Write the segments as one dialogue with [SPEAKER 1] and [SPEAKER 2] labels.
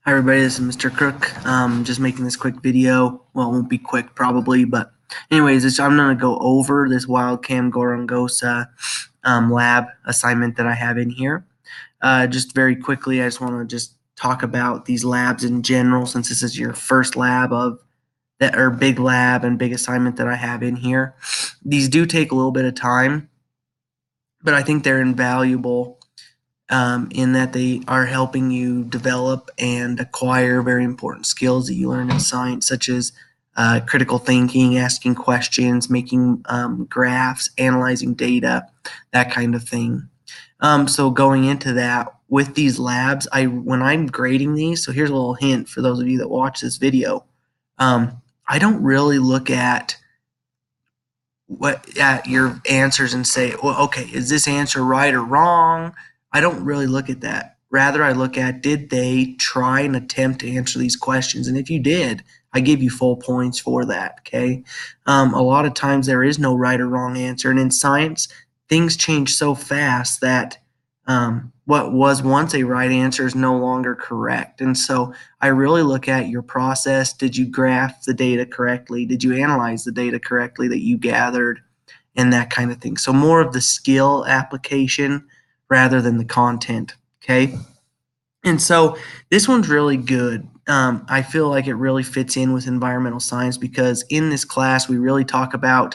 [SPEAKER 1] Hi everybody, this is Mr. Crook. Just making this quick video. Well, it won't be quick probably, but anyways, I'm going to go over this Wildcam Gorongoza lab assignment that I have in here. Just very quickly, I just want to just talk about these labs in general, since this is your first lab of that, or big lab and big assignment that I have in here. These do take a little bit of time, but I think they're invaluable in that they are helping you develop and acquire very important skills that you learn in science, such as critical thinking, asking questions, making graphs, analyzing data, that kind of thing. So going into that, with these labs, when I'm grading these, so here's a little hint for those of you that watch this video. I don't really look at your answers and say, well, okay, is this answer right or wrong? I don't really look at that. Rather, I look at, did they try and attempt to answer these questions? And if you did, I give you full points for that, okay? A lot of times there is no right or wrong answer. And in science, things change so fast that what was once a right answer is no longer correct. And so I really look at your process. Did you graph the data correctly? Did you analyze the data correctly that you gathered? And that kind of thing. So more of the skill application rather than the content, okay? And so this one's really good. I feel like it really fits in with environmental science because in this class, we really talk about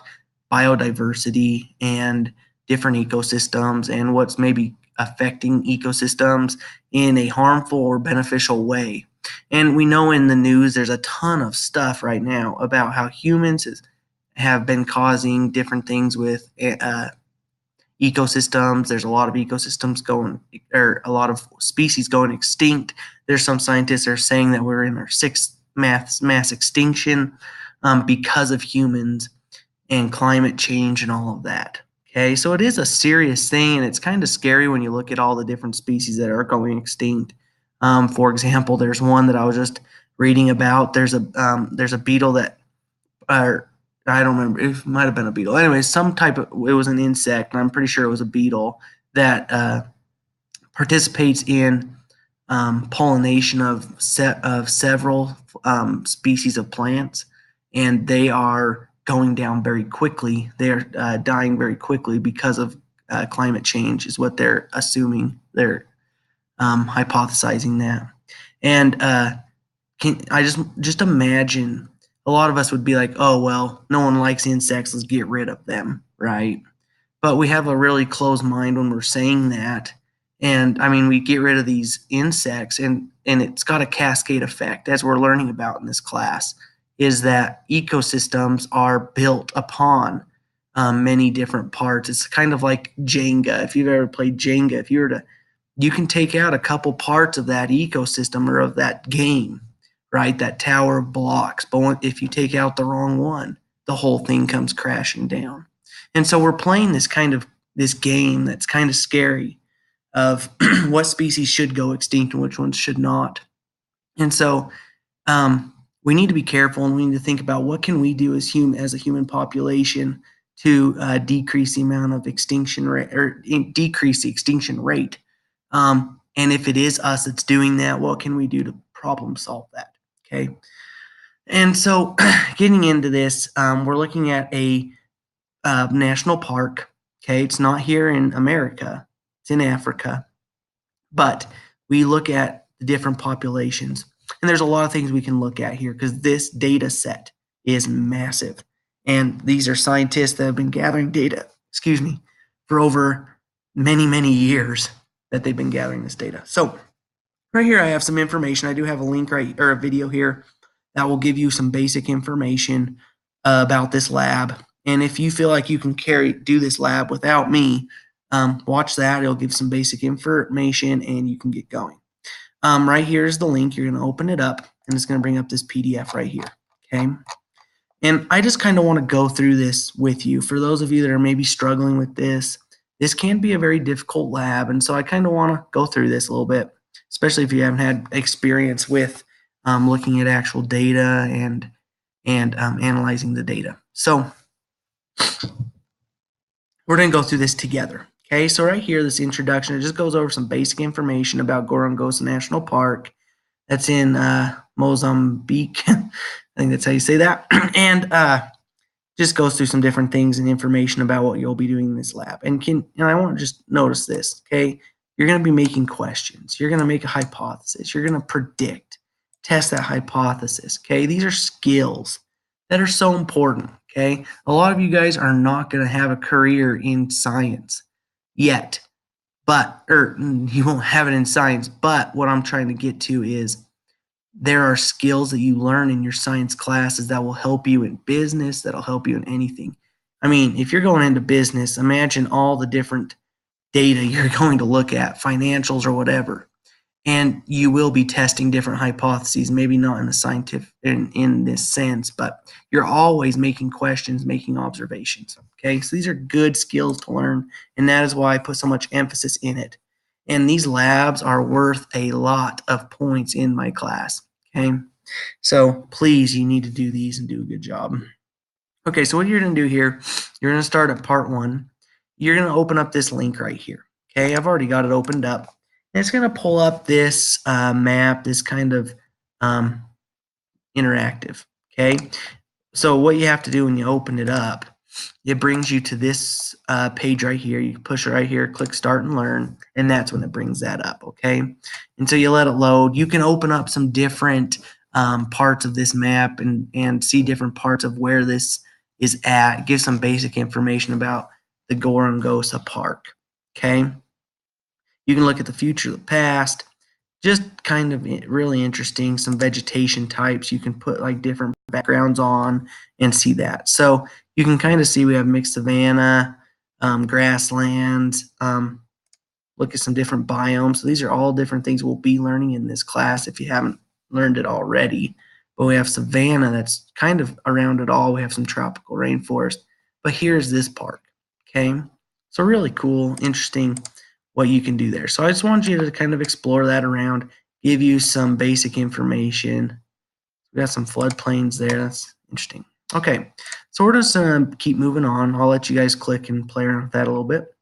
[SPEAKER 1] biodiversity and different ecosystems and what's maybe affecting ecosystems in a harmful or beneficial way. And we know in the news, there's a ton of stuff right now about how humans have been causing different things with ecosystems. There's a lot of ecosystems going, or a lot of species going extinct. There's some scientists that are saying that we're in our sixth mass extinction because of humans and climate change and all of that. Okay, so it is a serious thing, and it's kind of scary when you look at all the different species that are going extinct. For example, there's one that I was just reading about. There's a beetle that, or I don't remember. It might have been a beetle. Anyway, some type of, it was an insect, and I'm pretty sure it was a beetle that participates in pollination of several species of plants, and they are going down very quickly. They're dying very quickly because of climate change, is what they're assuming. They're hypothesizing that, and I just imagine a lot of us would be like, oh, well, no one likes insects, let's get rid of them, right? But we have a really closed mind when we're saying that. And I mean, we get rid of these insects, and it's got a cascade effect, as we're learning about in this class, is that ecosystems are built upon many different parts. It's kind of like Jenga. If you've ever played Jenga, if you were to, you can take out a couple parts of that ecosystem or of that game, right? That tower of blocks. But if you take out the wrong one, the whole thing comes crashing down. And so we're playing this game that's kind of scary of what species should go extinct and which ones should not. And so we need to be careful, and we need to think about what can we do as a human population to decrease the amount of extinction rate, or decrease the extinction rate. And if it is us that's doing that, what can we do to problem solve that? Okay. And so getting into this, we're looking at a national park. Okay. It's not here in America. It's in Africa. But we look at the different populations. And there's a lot of things we can look at here because this data set is massive. And these are scientists that have been gathering data, for over many, many years that they've been gathering this data. So right here, I have some information. I do have a link or a video here that will give you some basic information about this lab. And if you feel like you can do this lab without me, watch that. It'll give some basic information and you can get going. Right here is the link. You're going to open it up and it's going to bring up this PDF right here. Okay. And I just kind of want to go through this with you. For those of you that are maybe struggling with this can be a very difficult lab. And so I kind of want to go through this a little bit, especially if you haven't had experience with looking at actual data and analyzing the data. So we're going to go through this together. Okay, so right here, this introduction, it just goes over some basic information about Gorongoza National Park. That's in Mozambique. I think that's how you say that. And just goes through some different things and information about what you'll be doing in this lab. And I want to just notice this, okay? You're going to be making questions. You're going to make a hypothesis. You're going to predict, test that hypothesis, okay? These are skills that are so important, okay? A lot of you guys are not going to have a career in science yet, or you won't have it in science, but what I'm trying to get to is there are skills that you learn in your science classes that will help you in business, that'll help you in anything. I mean, if you're going into business, imagine all the different data you're going to look at, financials or whatever. And you will be testing different hypotheses, maybe not in the scientific in this sense, but you're always making questions, making observations. Okay, so these are good skills to learn, and that is why I put so much emphasis in it. And these labs are worth a lot of points in my class. Okay, so please, you need to do these and do a good job. Okay, so what you're going to do here, you're going to start at part 1. You're going to open up this link right here. Okay, I've already got it opened up. And it's going to pull up this map, this kind of interactive. Okay, so what you have to do when you open it up, it brings you to this page right here. You push it right here, click start and learn, and that's when it brings that up. Okay, and so you let it load. You can open up some different parts of this map and see different parts of where this is at. Give some basic information about the Gorongoza Park. Okay, you can look at the future, the past, just kind of really interesting. Some vegetation types you can put like different backgrounds on and see that. So you can kind of see we have mixed savanna, grasslands, look at some different biomes. So these are all different things we'll be learning in this class if you haven't learned it already. But we have savanna that's kind of around it all. We have some tropical rainforest. But here's this park, okay? So really cool, interesting what you can do there. So I just wanted you to kind of explore that around, give you some basic information. We got some floodplains there. That's interesting. Okay, so we're just going to keep moving on. I'll let you guys click and play around with that a little bit.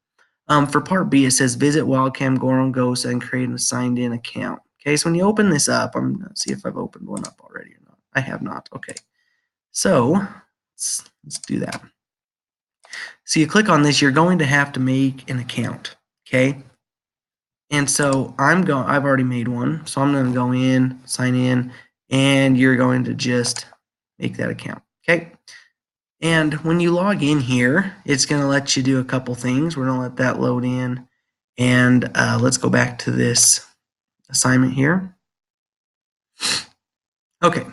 [SPEAKER 1] For part B, it says visit Wildcam Gorongoza and create a signed in account. Okay, so when you open this up, I'm going to see if I've opened one up already or not. I have not. Okay, so let's do that. So you click on this, you're going to have to make an account. Okay, and so I've already made one, so I'm going to go in, sign in, and you're going to just make that account. Okay. And when you log in here, it's going to let you do a couple things. We're going to let that load in. And let's go back to this assignment here. Okay.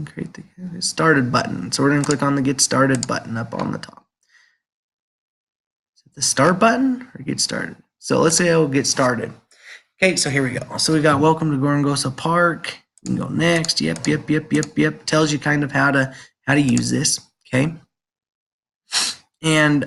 [SPEAKER 1] Create the started button. So we're going to click on the get started button up on the top. Is it the start button or get started? So let's say I'll get started. Okay, so here we go. So we got welcome to Gorongoza Park. You can go next. Yep. Tells you kind of how to use this. Okay. And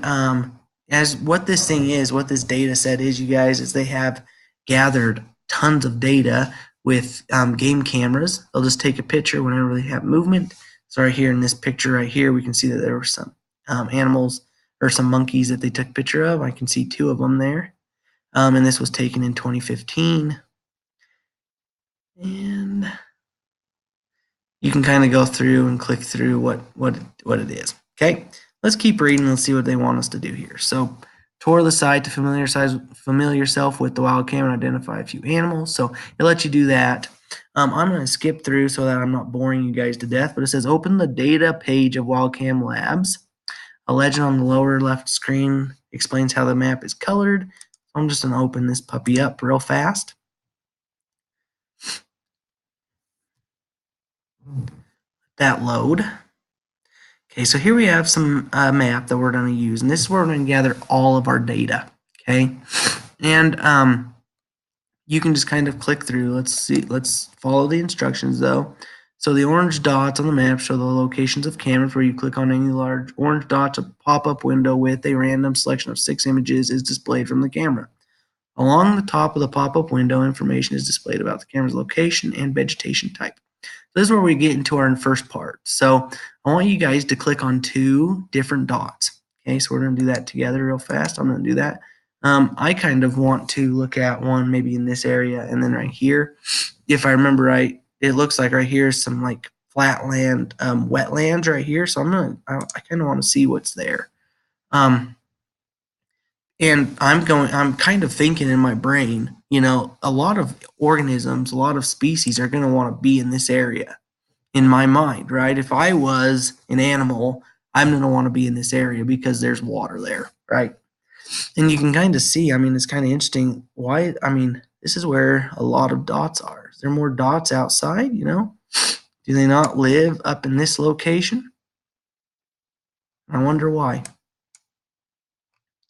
[SPEAKER 1] as what this thing is, what this data set is, you guys, is they have gathered tons of data with game cameras. They'll just take a picture whenever they have movement. So right here in this picture right here, we can see that there were some animals or some monkeys that they took a picture of. I can see 2 of them there. And this was taken in 2015. And you can kind of go through and click through what it is. Okay, let's keep reading. Let's see what they want us to do here. So tour the site to familiar yourself with the Wildcam and identify a few animals. So it lets you do that. I'm going to skip through so that I'm not boring you guys to death, but it says open the data page of Wildcam Labs. A legend on the lower left screen explains how the map is colored. I'm just going to open this puppy up real fast. That load. Okay, so here we have some map that we're going to use, and this is where we're going to gather all of our data. Okay, and you can just kind of click through. Let's follow the instructions though. So the orange dots on the map show the locations of cameras. Where you click on any large orange dots, a pop-up window with a random selection of 6 images is displayed from the camera. Along the top of the pop-up window, information is displayed about the camera's location and vegetation type. This is where we get into our first part. So I want you guys to click on 2 different dots. Okay, so we're going to do that together real fast. I'm going to do that. I kind of want to look at one maybe in this area, and then right here, if I remember right, it looks like right here is some like flatland, wetlands right here. So I kind of want to see what's there. And I'm kind of thinking in my brain, a lot of organisms, a lot of species are going to want to be in this area in my mind, right? If I was an animal, I'm going to want to be in this area because there's water there, right? And you can kind of see, it's kind of interesting why, this is where a lot of dots are. Is there more dots outside, Do they not live up in this location? I wonder why.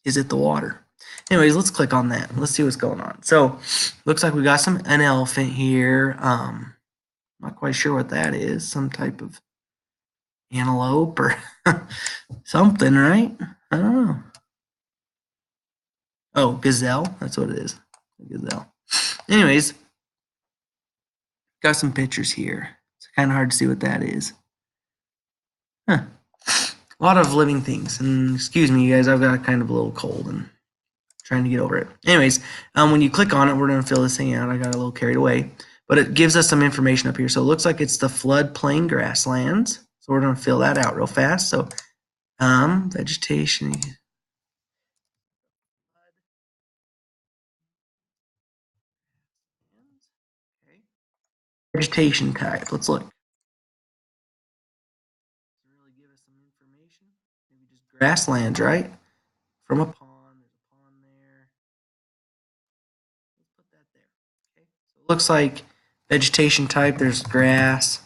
[SPEAKER 1] Is it the water? Anyways, let's click on that. Let's see what's going on. So, looks like we got an elephant here. Not quite sure what that is. Some type of antelope or something, right? I don't know. Oh, gazelle. That's what it is. Gazelle. Anyways, got some pictures here. It's kind of hard to see what that is. Huh. A lot of living things. And excuse me, you guys, I've got kind of a little cold and trying to get over it. Anyways, when you click on it, we're going to fill this thing out. I got a little carried away. But it gives us some information up here. So it looks like it's the floodplain grasslands. So we're going to fill that out real fast. So vegetation. Okay. Vegetation type. Let's look. Does it really give us some information? Maybe just grasslands, right? From a pond. There's a pond there. Let's put that there. Okay. So it looks like vegetation type. There's grass.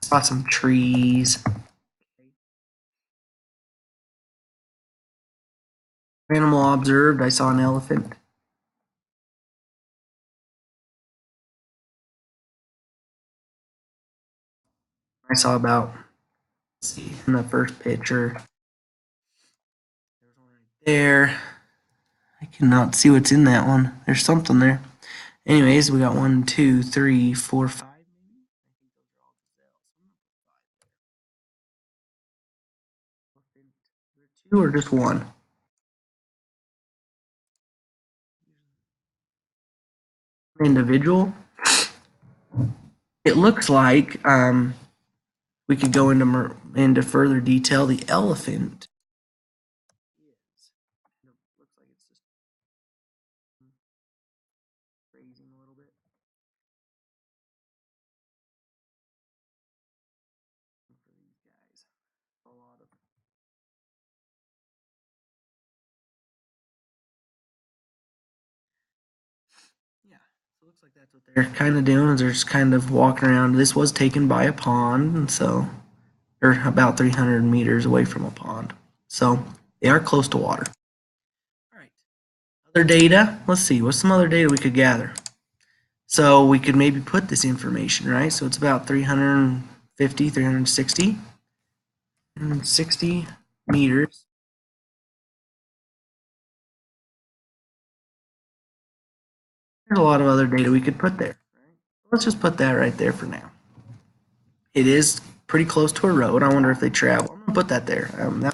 [SPEAKER 1] Saw some trees. Animal observed. I saw an elephant. I saw about, let's see, in the first picture. There's one right there. I cannot see what's in that one. There's something there. Anyways, we got 1, 2, 3, 4, 5. Two or just one? Individual. It looks like we could go into further detail. The elephant looks like it's just grazing a little bit. For these guys, a lot of. Yeah, so it looks like that's what they're kind of doing. Is they're just kind of walking around. This was taken by a pond, and so they're about 300 meters away from a pond. So they are close to water. All right. Other data. Let's see. What's some other data we could gather? So we could maybe put this information, right? So it's about 350, 360, 360 meters. There's a lot of other data we could put there. Right? Let's just put that right there for now. It is pretty close to a road. I wonder if they travel. I'm gonna put that there. That might be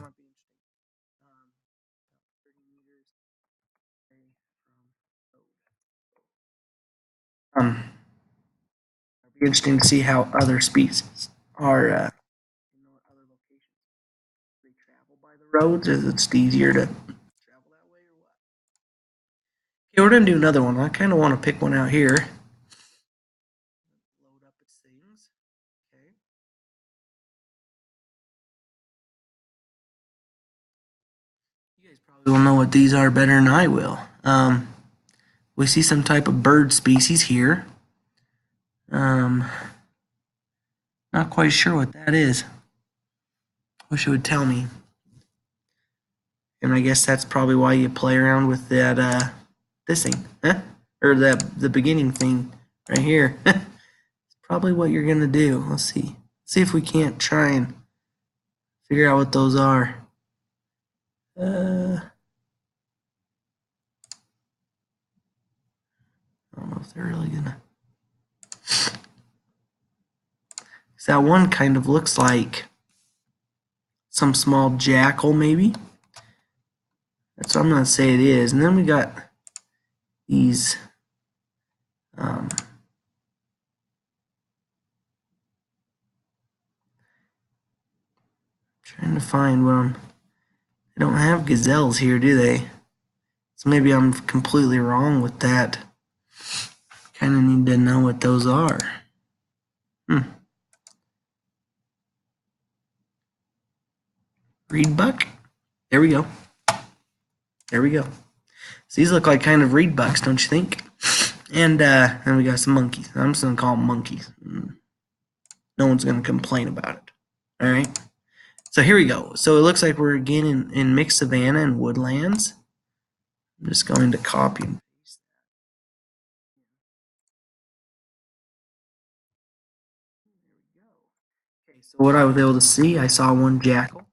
[SPEAKER 1] interesting. It'd be interesting to see how other species are. Other locations they travel by the roads. Is it easier to travel that way or what? Okay, we're gonna do another one. I kind of want to pick one out here. Load up its things. Okay. You guys probably will know what these are better than I will. We see some type of bird species here. Not quite sure what that is. Wish it would tell me. And I guess that's probably why you play around with that this thing, huh? Or the beginning thing right here. It's probably what you're gonna do. Let's see. See if we can't try and figure out what those are. I don't know if they're really gonna. That one kind of looks like some small jackal, maybe. That's what I'm going to say it is. And then we got these trying to find what they don't have gazelles here, do they? So maybe I'm completely wrong with that. Kind of need to know what those are. Reed buck. There we go. There we go. So these look like kind of reed bucks, don't you think? And then we got some monkeys. I'm just gonna call them monkeys. No one's gonna complain about it. All right. So here we go. So it looks like we're again in mixed savanna and woodlands. I'm just going to copy and paste. There we go. Okay, so what I was able to see, I saw one jackal.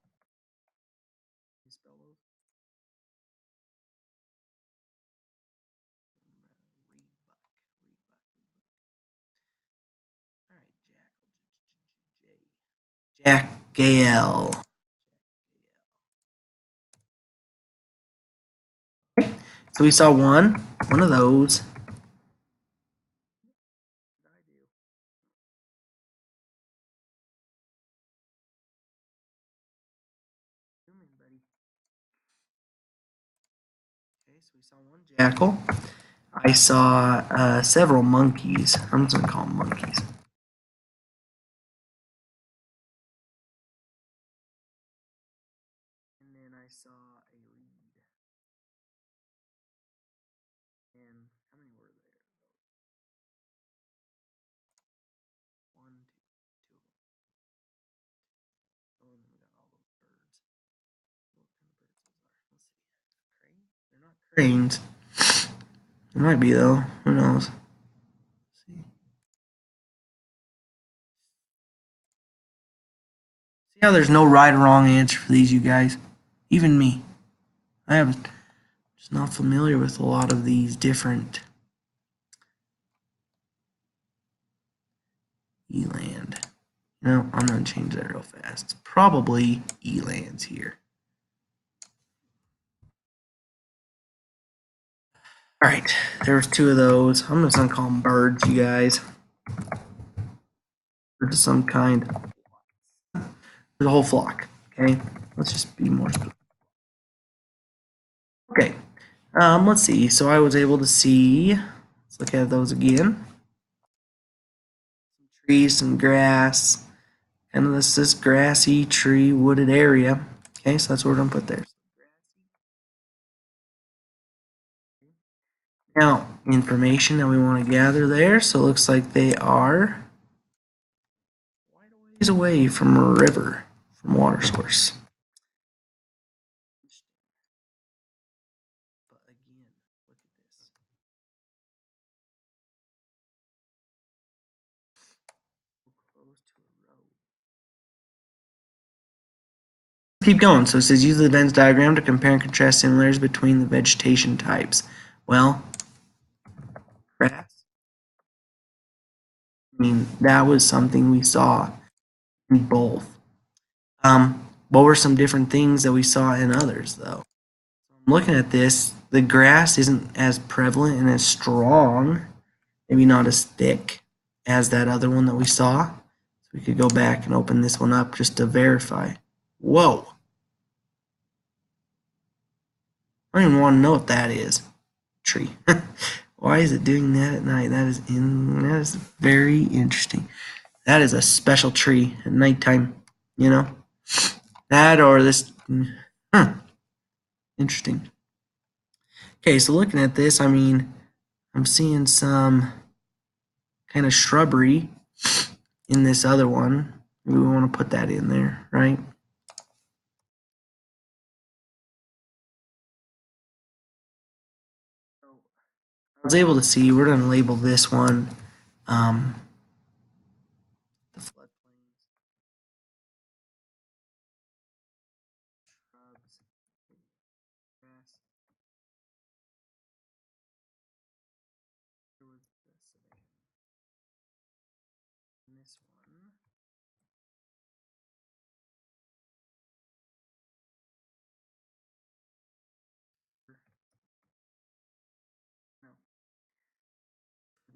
[SPEAKER 1] Jack Gale. So we saw one of those. Okay, so we saw one jackal. I saw several monkeys. I'm just gonna call them monkeys. And then I saw a reed. And how many were there? One, two. Oh, and then we got all those birds. What kind of birds those are? Let's see. Crane? They're not cranes. It might be though. Who knows? Let's see. See how there's no right or wrong answer for these, you guys. Even me. I have just not familiar with a lot of these different eland. No, I'm gonna change that real fast. It's probably elands here. All right, there's two of those. I'm just gonna call them birds, you guys. Birds of some kind. There's a whole flock. Okay, let's just be more specific. Okay, let's see. So I was able to see. Let's look at those again. Some trees, some grass, and this grassy, tree, wooded area. Okay, so that's what we're gonna put there. Now, information that we want to gather there. So it looks like they are quite a ways away from a river, from water source. But again, look at this. Close to a road. Keep going. So it says use the Venn diagram to compare and contrast similarities between the vegetation types. Well, grass. I mean, that was something we saw in both. What were some different things that we saw in others, though? I'm looking at this. The grass isn't as prevalent and as strong, maybe not as thick as that other one that we saw. So we could go back and open this one up just to verify. Whoa. I don't even want to know what that is. Tree. Why is it doing that at night? That is very interesting. That is a special tree at nighttime, you know? That or this. Interesting. Okay, so looking at this, I mean, I'm seeing some kind of shrubbery in this other one. We want to put that in there, right? I was able to see, we're going to label this one the floodplains. Shrubs, grass. There was the savanna. And this one.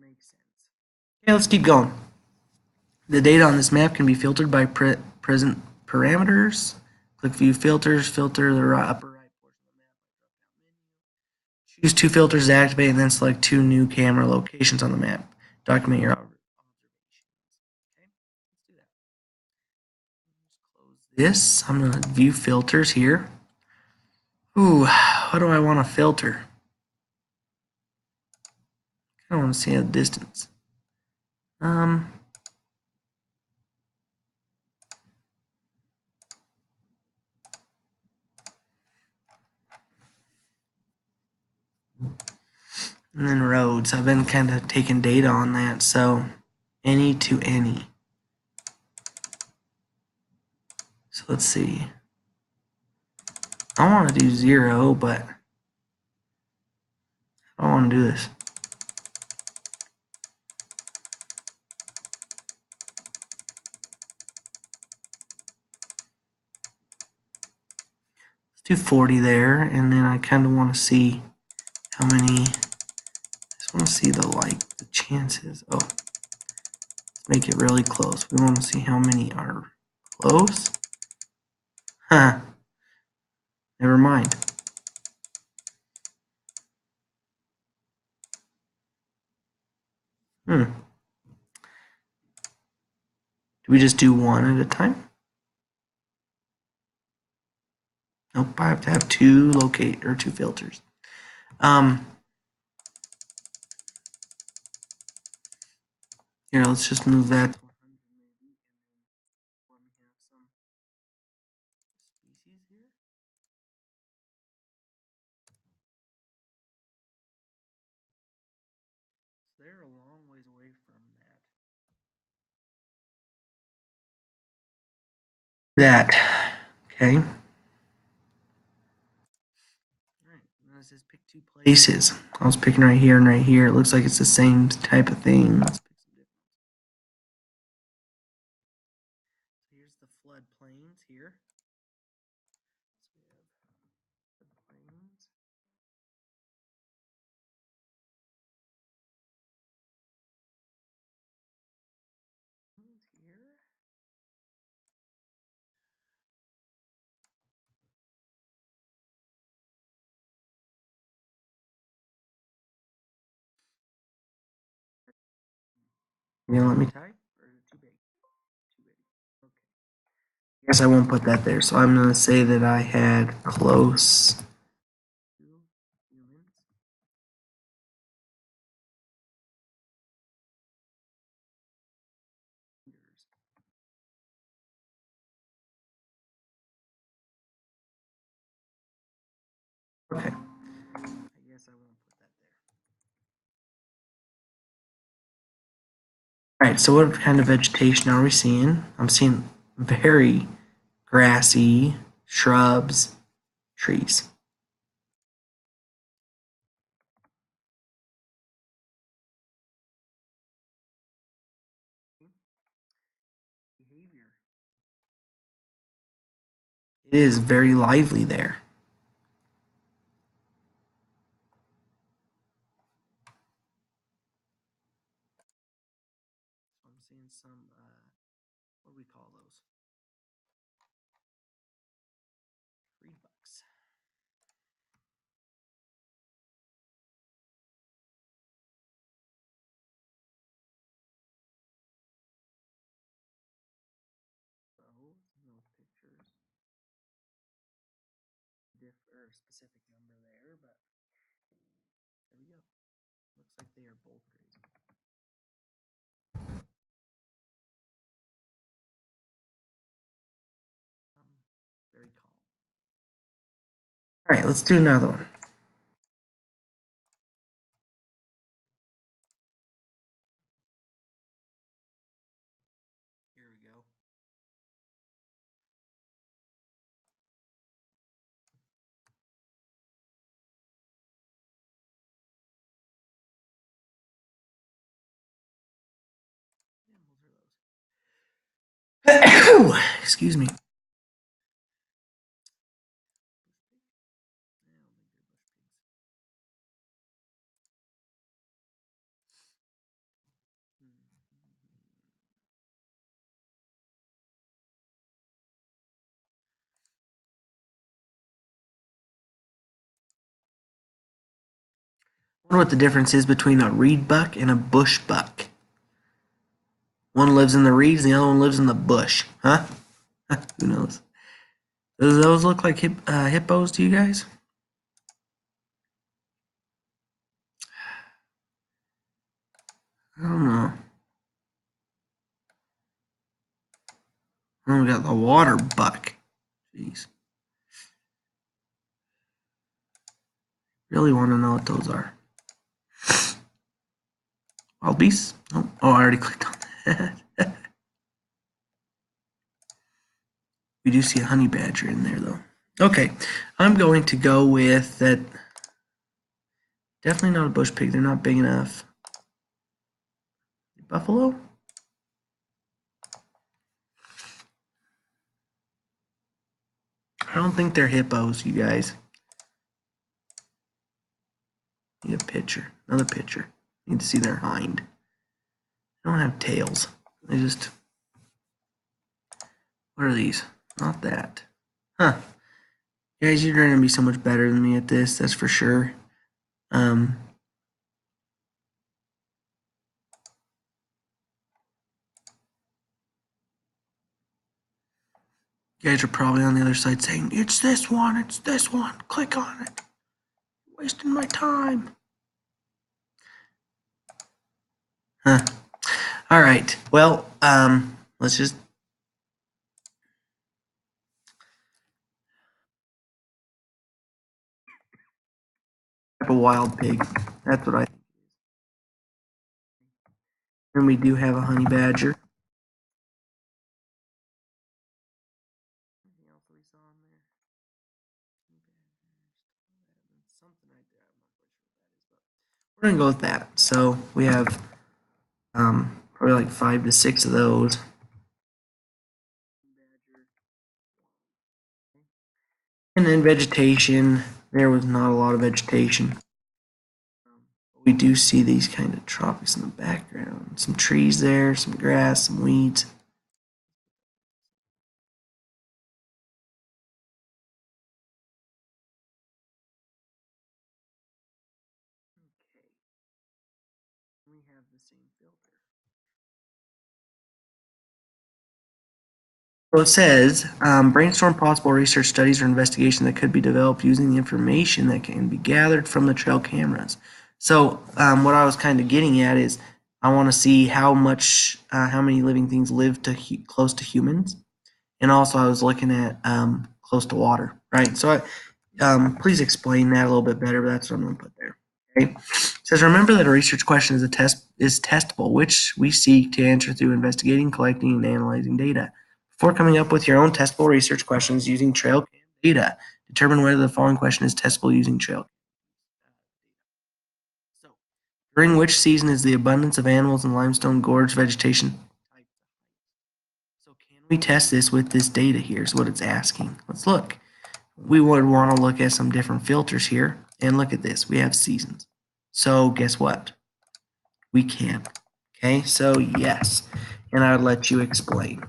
[SPEAKER 1] Makes sense. Okay, let's keep going. The data on this map can be filtered by present parameters. Click View Filters, filter the upper right portion of the map. Choose two filters to activate, and then select two new camera locations on the map. Document your observations. Okay, let's do that. Close this. I'm going to view filters here. Ooh, what do I want to filter? I want to see the distance. And then roads. I've been kind of taking data on that. So any to any. So let's see. I want to do 0, but I don't want to do this. Let's do 40 there, and then I kind of want to see how many. I just want to see the chances. Oh, let's make it really close. We want to see how many are close. Huh. Never mind. Do we just do one at a time? Nope, I have to have two filters. Here, let's just move that. They're a long ways away from that. Okay. All right. Now it says pick two places. I was picking right here and right here. It looks like it's the same type of thing. Let's pick some different. So here's the flood plains here. So we have flood plains. Here. You gonna let me type? Or is it too big? Too big. Okay. I guess I won't put that there. So I'm gonna say that I had close to humans. Okay. I guess I won't put that there. All right, so what kind of vegetation are we seeing? I'm seeing very grassy shrubs, trees. Behavior. It is very lively there. I'm seeing some, what do we call those? Tree bucks. So, no pictures. Or a specific number there, but there we go. Looks like they are both grazing. Very calm. All right, let's do another one. Here we go. Excuse me. I wonder what the difference is between a reed buck and a bush buck. One lives in the reeds, the other one lives in the bush. Huh? Who knows? Does those look like hippos to you guys? I don't know. Oh, we got the water buck. Jeez. Really want to know what those are. Wild beasts? Oh, I already clicked on that. We do see a honey badger in there, though. Okay, I'm going to go with that. Definitely not a bush pig. They're not big enough. Buffalo? I don't think they're hippos, you guys. Need a picture. Another picture. Need to see their hind. They don't have tails. They just... What are these? Not that. Huh. Guys, you're going to be so much better than me at this, that's for sure. You guys are probably on the other side saying, it's this one, click on it. You're wasting my time. Huh. All right. Well, let's just... a wild pig. That's what I think. And we do have a honey badger. Anything else we saw in there? Something right there. I'm not quite sure what that is, but we're gonna go with that. So we have probably like 5 to 6 of those. And then vegetation. There was not a lot of vegetation. We do see these kind of tropics in the background. Some trees there, some grass, some weeds. Okay. We have the same filter. So it says, brainstorm possible research studies or investigation that could be developed using the information that can be gathered from the trail cameras. So what I was kind of getting at is I want to see how many living things live close to humans. And also I was looking at close to water, right? So please explain that a little bit better, but that's what I'm going to put there. Okay. It says, remember that a research question is testable, which we seek to answer through investigating, collecting, and analyzing data. Before coming up with your own testable research questions using trail cam data, determine whether the following question is testable using trail cam. So, during which season is the abundance of animals in limestone gorge vegetation? So can we test this with this data here is what it's asking. Let's look. We would want to look at some different filters here and look at this. We have seasons. So guess what? We can. Okay, so yes. And I would let you explain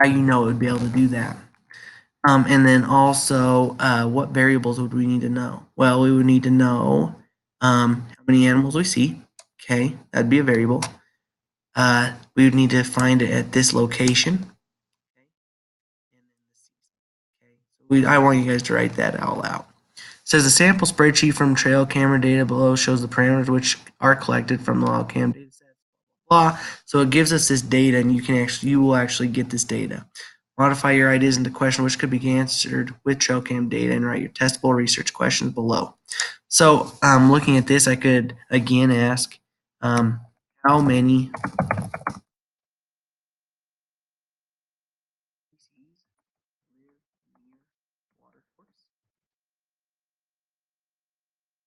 [SPEAKER 1] how you know it would be able to do that. And then also, what variables would we need to know? Well, we would need to know how many animals we see. Okay, that'd be a variable. We would need to find it at this location. I want you guys to write that all out. It says the sample spreadsheet from trail camera data below shows the parameters which are collected from the Wildcam data set. Blah. So it gives us this data, and you will actually get this data. Modify your ideas into question which could be answered with trail cam data, and write your testable research questions below. So looking at this, I could again ask how many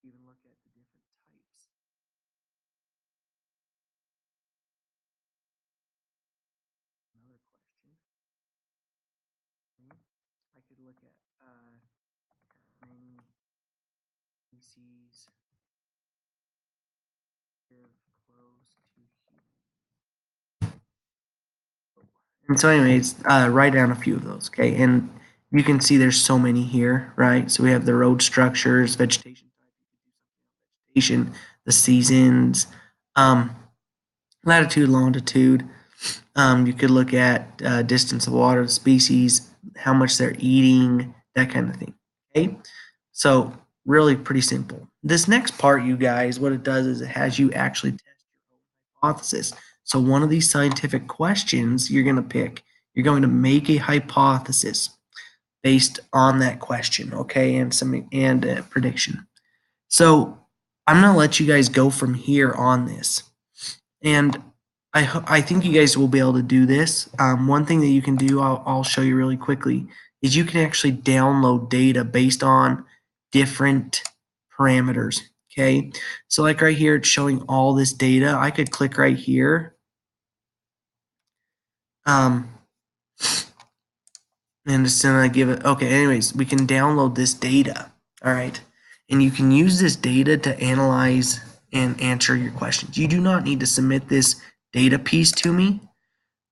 [SPEAKER 1] even look at the different types. Another question. I could look at many species live close to humans. And so, anyways, write down a few of those, okay? And you can see there's so many here, right? So we have the road structures, vegetation vegetation, the seasons, latitude, longitude. You could look at distance of water, species, how much they're eating, that kind of thing. Okay, so really pretty simple. This next part, you guys, what it does is it has you actually test your hypothesis. So one of these scientific questions you're going to pick, you're going to make a hypothesis based on that question, okay, and a prediction. So I'm going to let you guys go from here on this. And I think you guys will be able to do this. One thing that you can do, I'll show you really quickly, is you can actually download data based on different parameters. Okay, so like right here, it's showing all this data. I could click right here. And just then I give it, okay, anyways, we can download this data. All right. And you can use this data to analyze and answer your questions. You do not need to submit this data piece to me.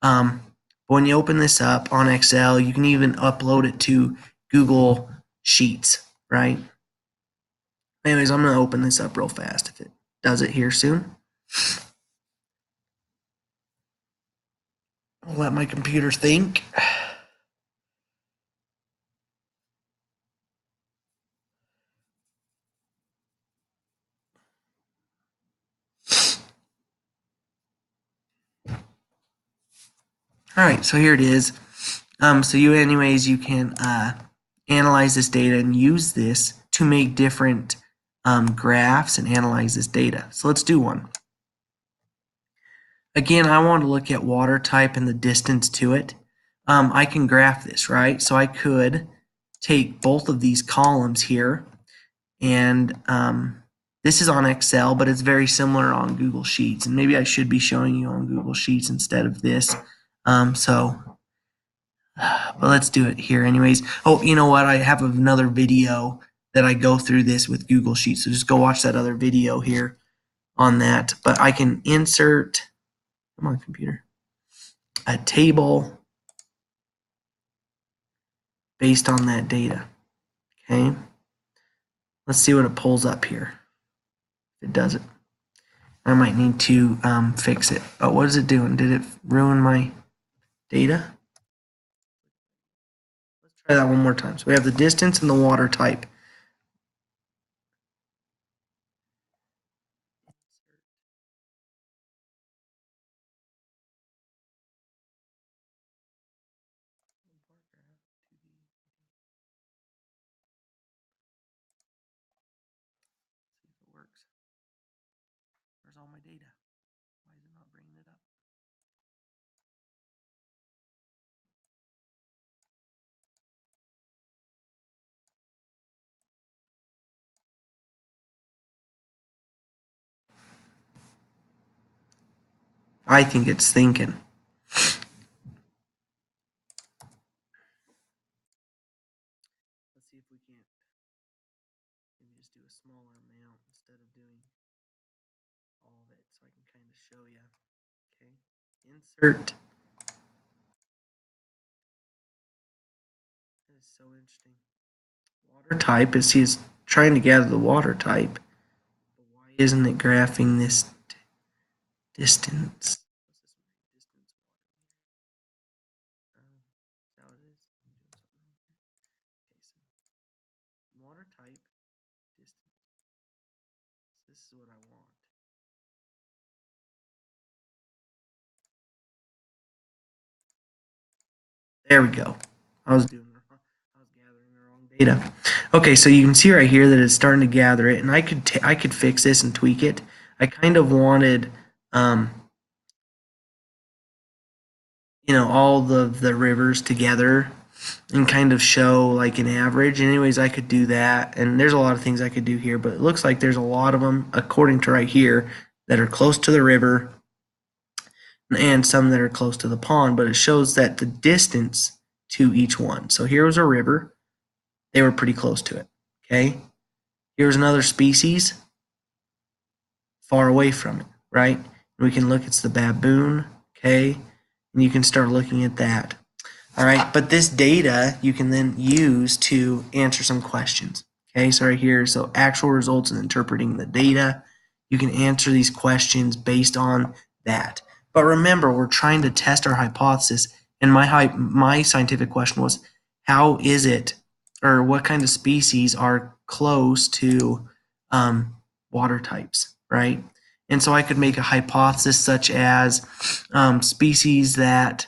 [SPEAKER 1] When you open this up on Excel, you can even upload it to Google Sheets, right? Anyways, I'm going to open this up real fast if it does it here soon. I'll let my computer think. All right, so here it is. So you can analyze this data and use this to make different graphs and analyze this data. So let's do one. Again, I want to look at water type and the distance to it. I can graph this, right? So I could take both of these columns here, and this is on Excel, but it's very similar on Google Sheets. And maybe I should be showing you on Google Sheets instead of this. But let's do it here anyways. Oh, you know what? I have another video that I go through this with Google Sheets. So just go watch that other video here on that. But I can insert, come on computer, a table based on that data. Okay. Let's see what it pulls up here. If it does it. I might need to fix it. Oh, what is it doing? Did it ruin my data? Let's try that one more time. So we have the distance and the water type. See if it works. Where's all my data? Why is it not bringing it up? I think it's thinking. Let's see if we can't maybe just do a smaller amount instead of doing all of it so I can kind of show you. Okay, insert. That is so interesting. Water type is he's trying to gather the water type. But why isn't it graphing this distance? Water type, distance. This is what I want. There we go. I was gathering the wrong data. Okay, so you can see right here that it's starting to gather it, and I could fix this and tweak it. I kind of wanted, all the rivers together and kind of show like an average. Anyways, I could do that, and there's a lot of things I could do here, but it looks like there's a lot of them according to right here that are close to the river and some that are close to the pond, but it shows that the distance to each one. So here was a river. They were pretty close to it. Okay. Here's another species far away from it, right? And we can look, it's the baboon. Okay. And you can start looking at that. All right. But this data you can then use to answer some questions. Okay, so right here, so actual results and interpreting the data. You can answer these questions based on that. But remember, we're trying to test our hypothesis, and my scientific question was, how is it, or what kind of species are close to water types, right? And so I could make a hypothesis such as species that,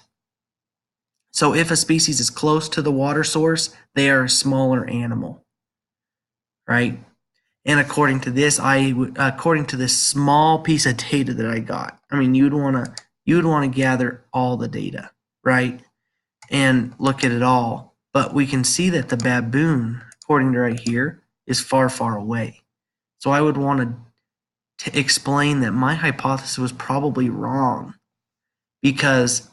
[SPEAKER 1] so if a species is close to the water source, they are a smaller animal, right? And according to this, according to this small piece of data that I got, I mean, you'd want to gather all the data, right, and look at it all. But we can see that the baboon, according to right here, is far, far away. So I would want to explain that my hypothesis was probably wrong, because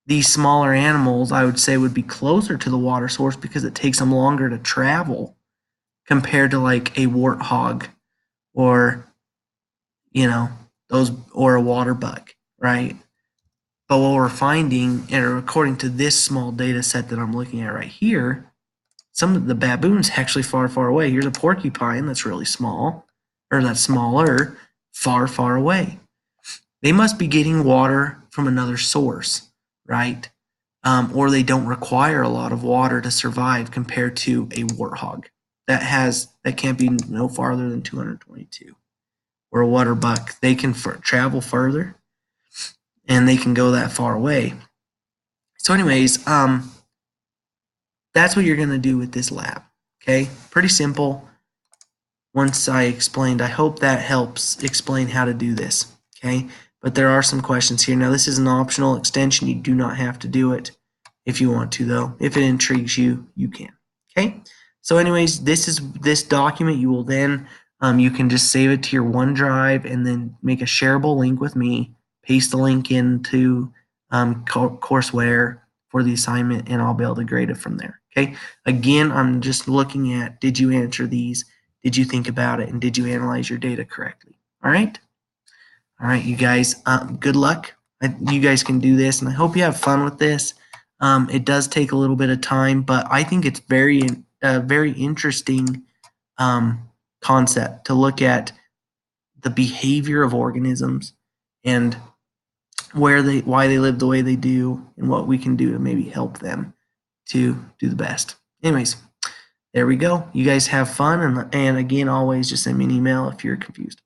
[SPEAKER 1] these smaller animals, I would say, would be closer to the water source because it takes them longer to travel compared to like a warthog or, you know, those, or a water buck, right? But what we're finding, and according to this small data set that I'm looking at right here, some of the baboons actually far, far away. Here's a porcupine that's really small, or that's smaller, far, far away. They must be getting water from another source, right? Or they don't require a lot of water to survive compared to a warthog that can't be no farther than 222. Or a water buck, they can travel further, and they can go that far away. So, anyways, that's what you're going to do with this lab. Okay, pretty simple. Once I explained, I hope that helps explain how to do this. Okay, but there are some questions here. Now, this is an optional extension. You do not have to do it if you want to, though. If it intrigues you, you can. Okay, so anyways, this document. You will then, you can just save it to your OneDrive and then make a shareable link with me, paste the link into courseware for the assignment, and I'll be able to grade it from there. Okay, again, I'm just looking at, did you answer these? Did you think about it? And did you analyze your data correctly? All right, you guys, good luck. You guys can do this, and I hope you have fun with this. It does take a little bit of time, but I think it's very interesting concept to look at the behavior of organisms and why they live the way they do, and what we can do to maybe help them to do the best. Anyways, there we go. You guys have fun, and again, always just send me an email if you're confused.